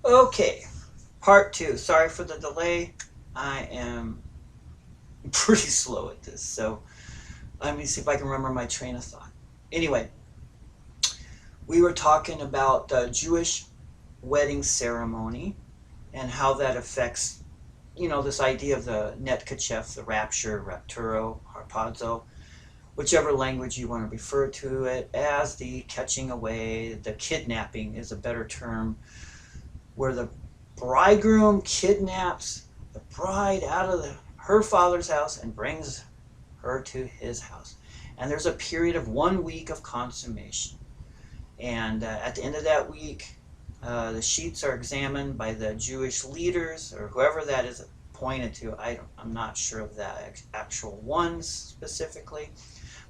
Okay, part two. Sorry for the delay. I am pretty slow at this, so let me see if I can remember my train of thought. Anyway, we were talking about the Jewish wedding ceremony and how that affects, this idea of the Netkachef, the Rapture, Rapturo, Harpazo, whichever language you want to refer to it as, the catching away, the kidnapping is a better term, where the bridegroom kidnaps the bride out of her father's house and brings her to his house. And there's a period of 1 week of consummation. And at the end of that week, the sheets are examined by the Jewish leaders or whoever that is pointed to. I'm not sure of that actual ones specifically,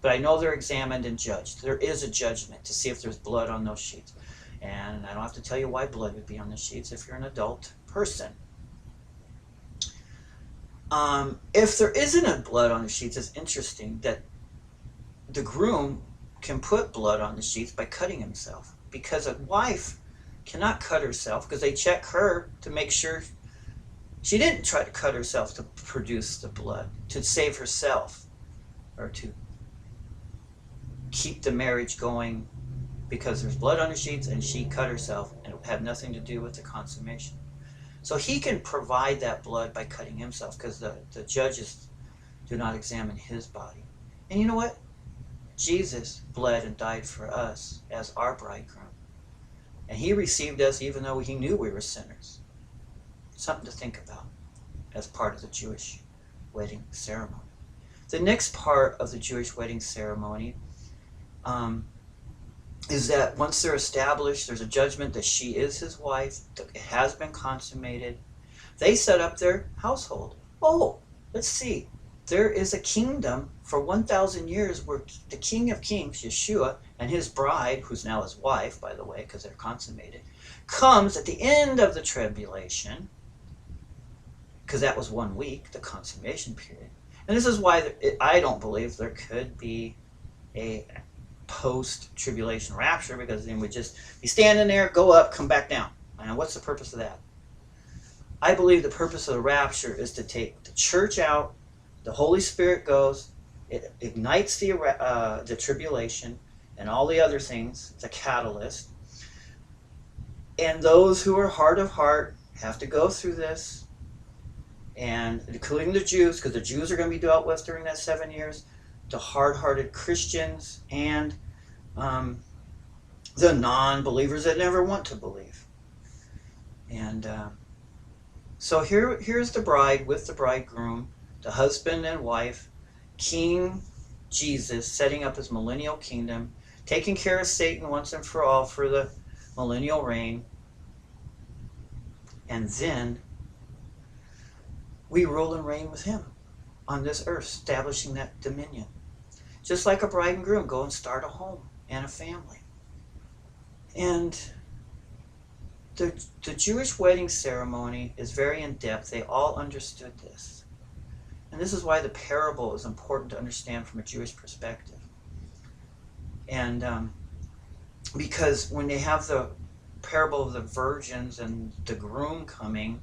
but I know they're examined and judged. There is a judgment to see if there's blood on those sheets. And I don't have to tell you why blood would be on the sheets if you're an adult person. If there isn't a blood on the sheets, it's interesting that the groom can put blood on the sheets by cutting himself, because a wife cannot cut herself because they check her to make sure she didn't try to cut herself to produce the blood, to save herself, or to keep the marriage going, because there's blood on the sheets and she cut herself and it had nothing to do with the consummation. So he can provide that blood by cutting himself because the judges do not examine his body. And you know what? Jesus bled and died for us as our bridegroom. And he received us even though he knew we were sinners. Something to think about as part of the Jewish wedding ceremony. The next part of the Jewish wedding ceremony is that once they're established, there's a judgment that she is his wife, it has been consummated. They set up their household. Oh, let's see. There is a kingdom for 1,000 years where the King of Kings, Yeshua, and his bride, who's now his wife, by the way, because they're consummated, comes at the end of the tribulation, because that was 1 week, the consummation period. And this is why I don't believe there could be a post-tribulation rapture, because then we'd just be standing there, go up, come back down. And what's the purpose of that? I believe the purpose of the rapture is to take the church out, the Holy Spirit goes, it ignites the tribulation and all the other things, it's a catalyst. And those who are hard of heart have to go through this, and including the Jews, because the Jews are going to be dealt with during that 7 years, the hard-hearted Christians, and the non-believers that never want to believe. And so here's the bride with the bridegroom, the husband and wife, King Jesus setting up his millennial kingdom, taking care of Satan once and for all for the millennial reign. And then we rule and reign with him on this earth, establishing that dominion. Just like a bride and groom go and start a home and a family. And the Jewish wedding ceremony is very in-depth. They all understood this. And this is why the parable is important to understand from a Jewish perspective. And because when they have the parable of the virgins and the groom coming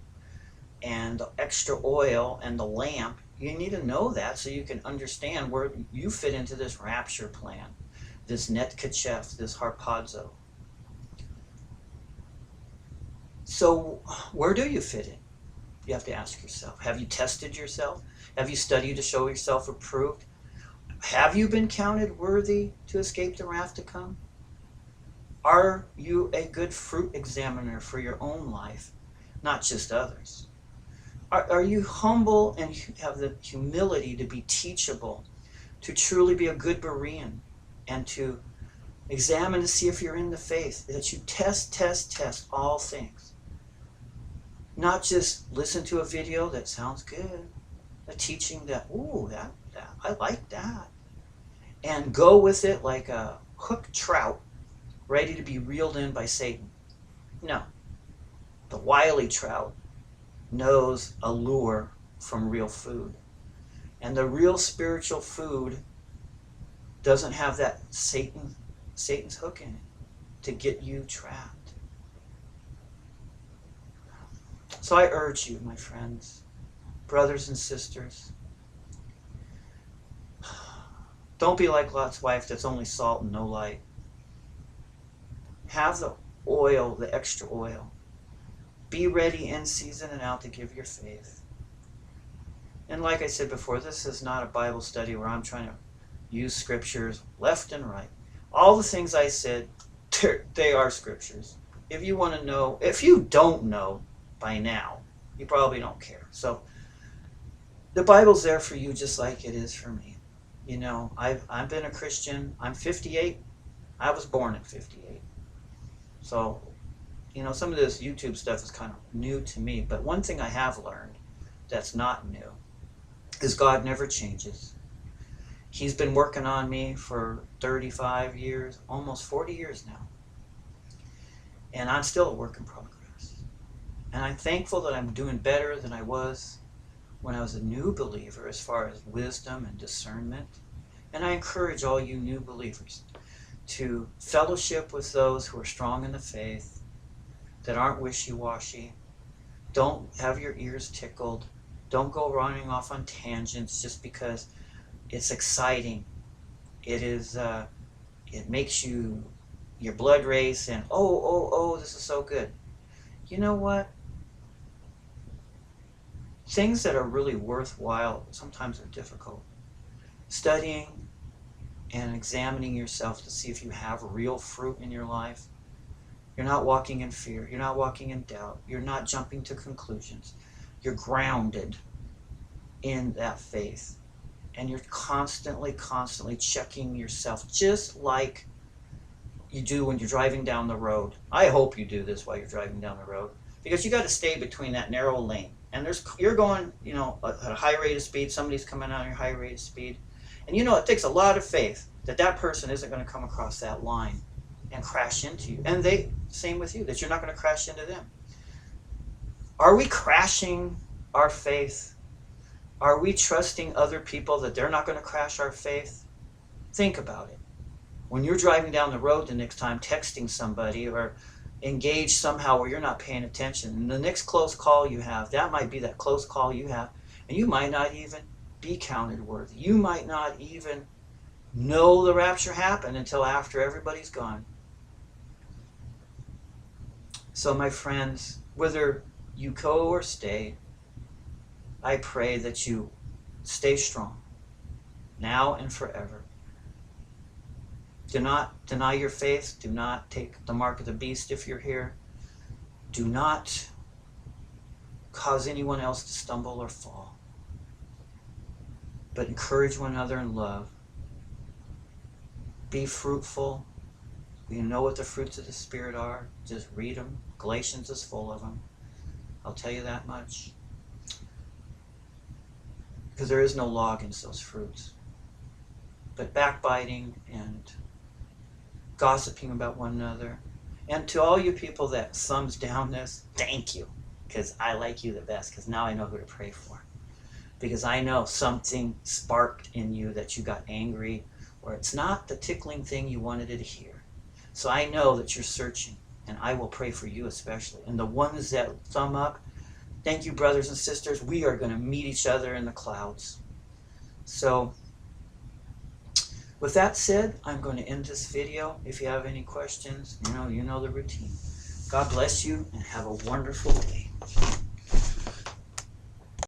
and the extra oil and the lamp, you need to know that so you can understand where you fit into this rapture plan, this Netkachef, this harpazo. So where do you fit in? You have to ask yourself. Have you tested yourself? Have you studied to show yourself approved? Have you been counted worthy to escape the wrath to come? Are you a good fruit examiner for your own life, not just others? Are you humble and have the humility to be teachable, to truly be a good Berean, and to examine to see if you're in the faith, that you test all things? Not just listen to a video that sounds good, a teaching that, ooh, that I like that, and go with it like a hooked trout ready to be reeled in by Satan. No, the wily trout knows a lure from real food. And the real spiritual food doesn't have that Satan's hook in it to get you trapped. So I urge you, my friends, brothers and sisters, don't be like Lot's wife that's only salt and no light. Have the oil, the extra oil. Be ready in season and out to give your faith. And like I said before, this is not a Bible study where I'm trying to use scriptures left and right. All the things I said, they are scriptures. If you want to know, if you don't know by now, you probably don't care. So the Bible's there for you just like it is for me. You know, I've been a Christian. I'm 58. I was born at 58. So, you know, some of this YouTube stuff is kind of new to me. But one thing I have learned that's not new is God never changes. He's been working on me for 35 years, almost 40 years now. And I'm still a work in progress. And I'm thankful that I'm doing better than I was when I was a new believer as far as wisdom and discernment. And I encourage all you new believers to fellowship with those who are strong in the faith, that aren't wishy-washy. Don't have your ears tickled. Don't go running off on tangents just because it's exciting. It is. It makes your blood race and oh, this is so good. You know what? Things that are really worthwhile sometimes are difficult. Studying and examining yourself to see if you have real fruit in your life. You're not walking in fear. You're not walking in doubt. You're not jumping to conclusions. You're grounded in that faith. And you're constantly checking yourself, just like you do when you're driving down the road. I hope you do this while you're driving down the road, because you got to stay between that narrow lane. And you're going, you know, at a high rate of speed. Somebody's coming out at a high rate of speed. And you know, it takes a lot of faith that that person isn't going to come across that line and crash into you. And same with you, that you're not going to crash into them. Are we crashing our faith? Are we trusting other people that they're not going to crash our faith? Think about it. When you're driving down the road the next time, texting somebody or engaged somehow where you're not paying attention, and the next close call you have, that might be that close call you have, and you might not even be counted worthy. You might not even know the rapture happened until after everybody's gone. So my friends, whether you go or stay, I pray that you stay strong, now and forever. Do not deny your faith. Do not take the mark of the beast if you're here. Do not cause anyone else to stumble or fall. But encourage one another in love. Be fruitful. You know what the fruits of the Spirit are. Just read them. Galatians is full of them. I'll tell you that much. Because there is no law against those fruits. But backbiting and gossiping about one another. And to all you people that thumbs down this, thank you. Because I like you the best. Because now I know who to pray for. Because I know something sparked in you that you got angry, or it's not the tickling thing you wanted to hear. So I know that you're searching, and I will pray for you especially. And the ones that thumb up, thank you, brothers and sisters. We are going to meet each other in the clouds. So with that said, I'm going to end this video. If you have any questions, you know the routine. God bless you and have a wonderful day.